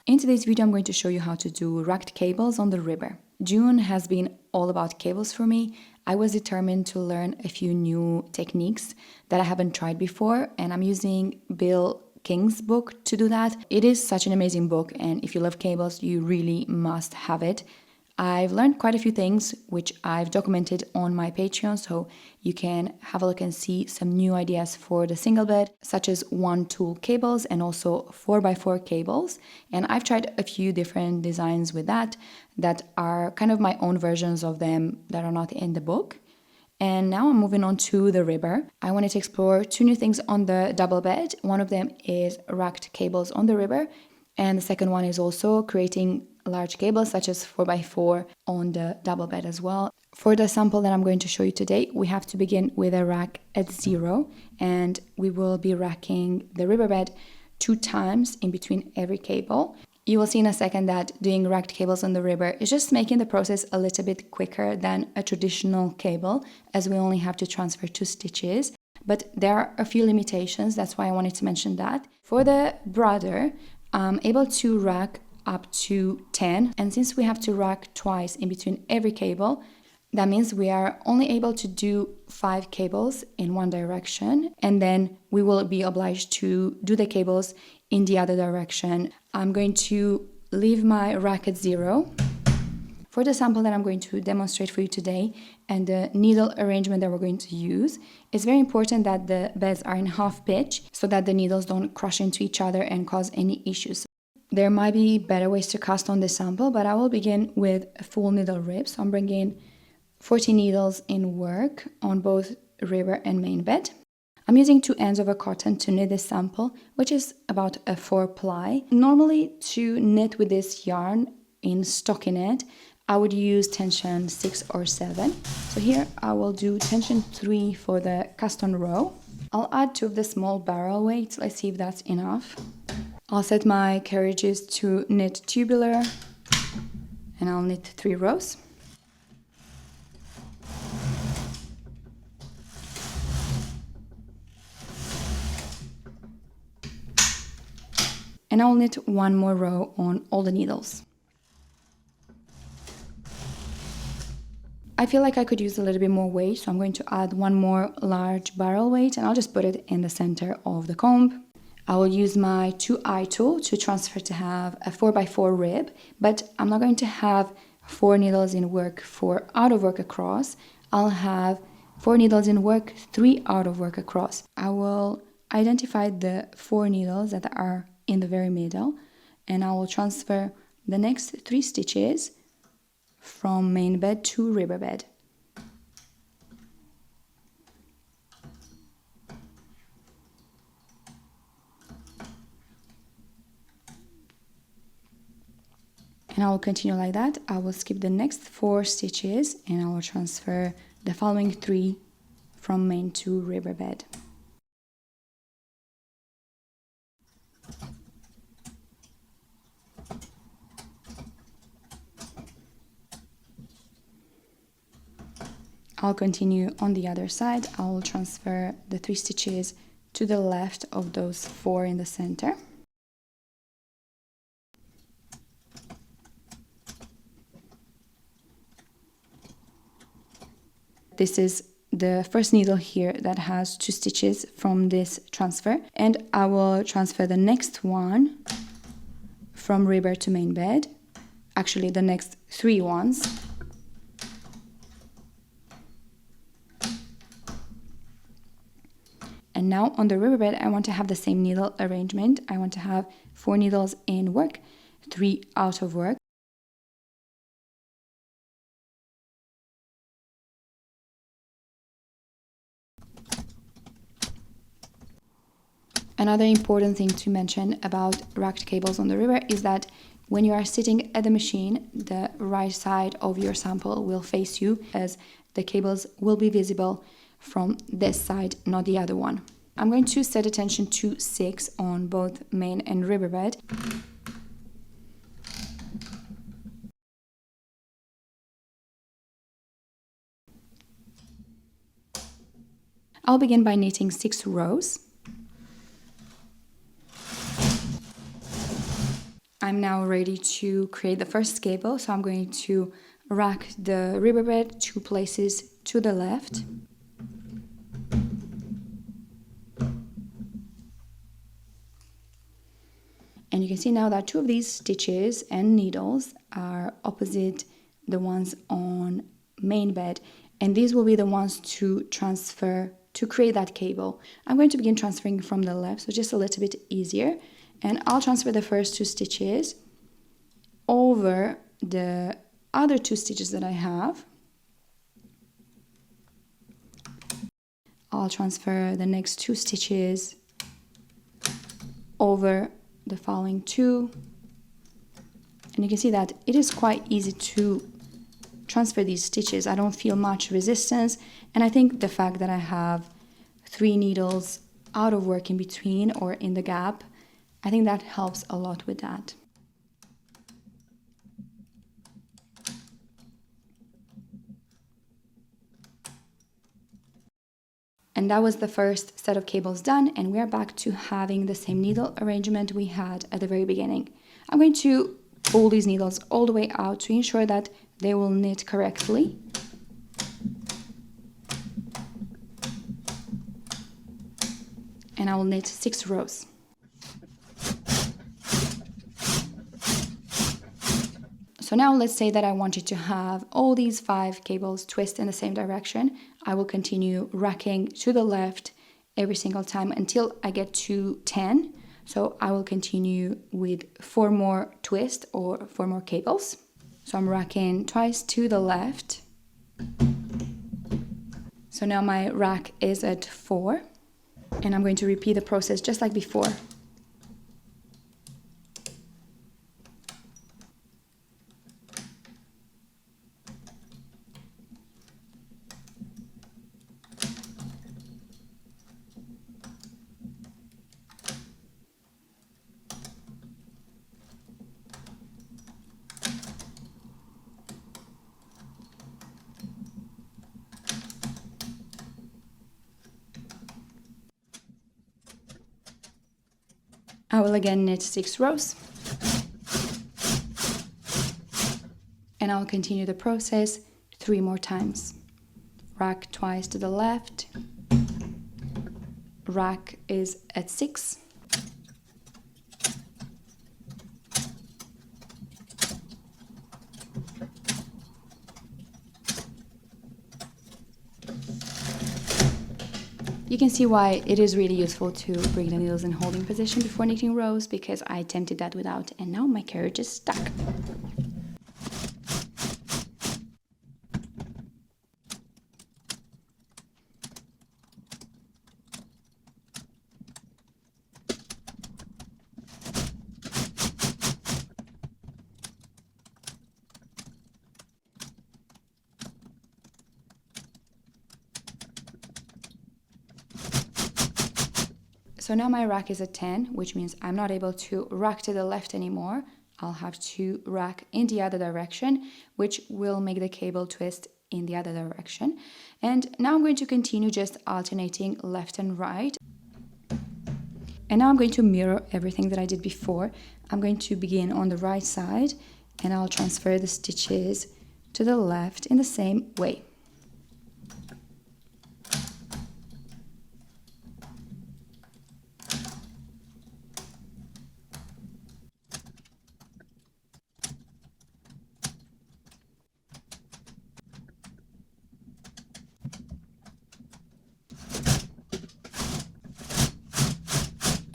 In today's video, I'm going to show you how to do racked cables on the river. June has been all about cables for me. I was determined to learn a few new techniques that I haven't tried before, and I'm using Bill King's book to do that. It is such an amazing book, and if you love cables, you really must have it. I've learned quite a few things which I've documented on my Patreon, so you can have a look and see some new ideas for the single bed, such as 1-tool cables and also 4x4 cables. And I've tried a few different designs with that are kind of my own versions of them that are not in the book. And now I'm moving on to the river. I wanted to explore two new things on the double bed. One of them is racked cables on the river, and the second one is also creating large cables such as 4x4 on the double bed as well. For the sample that I'm going to show you today, we have to begin with a rack at 0, and we will be racking the riverbed 2 times in between every cable. You will see in a second that doing racked cables on the river is just making the process a little bit quicker than a traditional cable, as we only have to transfer 2 stitches. But there are a few limitations, that's why I wanted to mention that. For the brother, I'm able to rack up to 10, and since we have to rack twice in between every cable, that means we are only able to do 5 cables in one direction, and then we will be obliged to do the cables in the other direction. I'm going to leave my rack at 0. For the sample that I'm going to demonstrate for you today and the needle arrangement that we're going to use, it's very important that the beds are in half pitch so that the needles don't crush into each other and cause any issues. There might be better ways to cast on this sample, but I will begin with a full needle rib. So I'm bringing 40 needles in work on both river and main bed. I'm using 2 ends of a cotton to knit this sample, which is about a 4-ply. Normally, to knit with this yarn in stockinette, I would use tension 6 or 7. So here I will do tension 3 for the cast on row. I'll add 2 of the small barrel weights. Let's see if that's enough. I'll set my carriages to knit tubular, and I'll knit 3 rows. And I'll knit 1 more row on all the needles. I feel like I could use a little bit more weight, so I'm going to add 1 more large barrel weight, and I'll just put it in the center of the comb. I will use my 2 eye tool to transfer to have a 4x4 rib, but I'm not going to have 4 needles in work, 4 out of work across. I'll have 4 needles in work, 3 out of work across. I will identify the 4 needles that are in the very middle, and I will transfer the next 3 stitches from main bed to river bed. And I will continue like that. I will skip the next 4 stitches and I will transfer the following 3 from main to river bed. I'll continue on the other side. I will transfer the 3 stitches to the left of those 4 in the center. This is the first needle here that has 2 stitches from this transfer, and I will transfer the next one from river to main bed, actually the next 3 ones. And now on the river bed, I want to have the same needle arrangement. I want to have 4 needles in work, 3 out of work. Another important thing to mention about racked cables on the river is that when you are sitting at the machine, the right side of your sample will face you, as the cables will be visible from this side, not the other one. I'm going to set a tension to 6 on both main and river bed. I'll begin by knitting 6 rows. I'm now ready to create the first cable, so I'm going to rack the riverbed 2 places to the left. And you can see now that 2 of these stitches and needles are opposite the ones on main bed, and these will be the ones to transfer to create that cable. I'm going to begin transferring from the left, so just a little bit easier, and I'll transfer the first 2 stitches over the other 2 stitches that I have. I'll transfer the next 2 stitches over the following 2, and you can see that it is quite easy to transfer these stitches. I don't feel much resistance, and I think the fact that I have 3 needles out of work in between or in the gap, I think that helps a lot with that. And that was the first set of cables done, and we are back to having the same needle arrangement we had at the very beginning. I'm going to pull these needles all the way out to ensure that they will knit correctly. And I will knit 6 rows. So now let's say that I wanted to have all these 5 cables twist in the same direction. I will continue racking to the left every single time until I get to 10. So I will continue with 4 more twists or 4 more cables. So I'm racking twice to the left. So now my rack is at 4, and I'm going to repeat the process just like before. I will again knit 6 rows, and I'll continue the process 3 more times. Rack twice to the left, rack is at 6, you can see why it is really useful to bring the needles in holding position before knitting rows, because I attempted that without, and now my carriage is stuck. So now my rack is at 10, which means I'm not able to rack to the left anymore. I'll have to rack in the other direction, which will make the cable twist in the other direction. And now I'm going to continue just alternating left and right. And now I'm going to mirror everything that I did before. I'm going to begin on the right side, and I'll transfer the stitches to the left in the same way.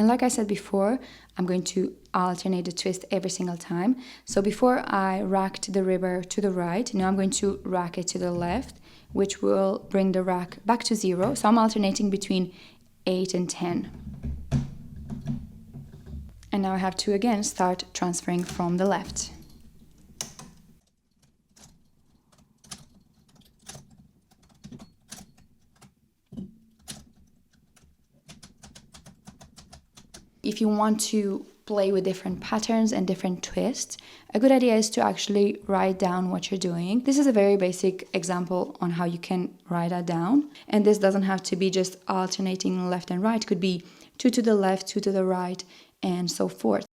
And like I said before, I'm going to alternate the twist every single time. So before I racked the ribber to the right, now I'm going to rack it to the left, which will bring the rack back to 0. So I'm alternating between 8 and 10. And now I have to again start transferring from the left. If you want to play with different patterns and different twists, a good idea is to actually write down what you're doing. This is a very basic example on how you can write that down. And this doesn't have to be just alternating left and right. It could be 2 to the left, 2 to the right, and so forth.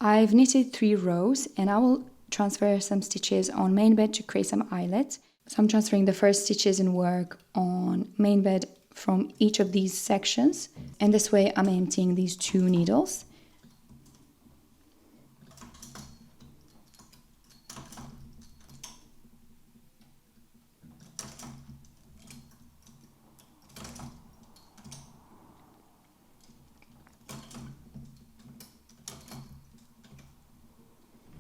I've knitted 3 rows and I will transfer some stitches on main bed to create some eyelets. So I'm transferring the first stitches and work on main bed from each of these sections, and this way I'm emptying these 2 needles.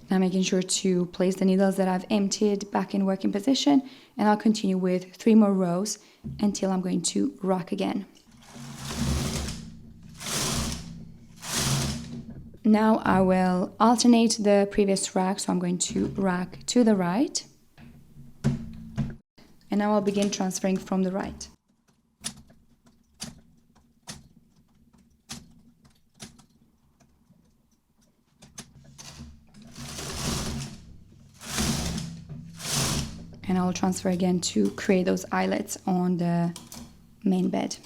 Now making sure to place the needles that I've emptied back in working position, and I'll continue with 3 more rows until I'm going to rack again. Now I will alternate the previous rack, so I'm going to rack to the right, and I will begin transferring from the right. And I will transfer again to create those eyelets on the main bed.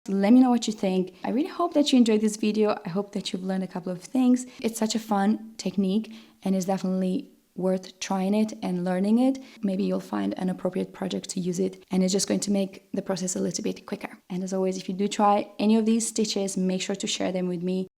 Let me know what you think. I really hope that you enjoyed this video. I hope that you've learned a couple of things. It's such a fun technique and it's definitely worth trying it and learning it. Maybe you'll find an appropriate project to use it, and it's just going to make the process a little bit quicker. And as always, if you do try any of these stitches, make sure to share them with me.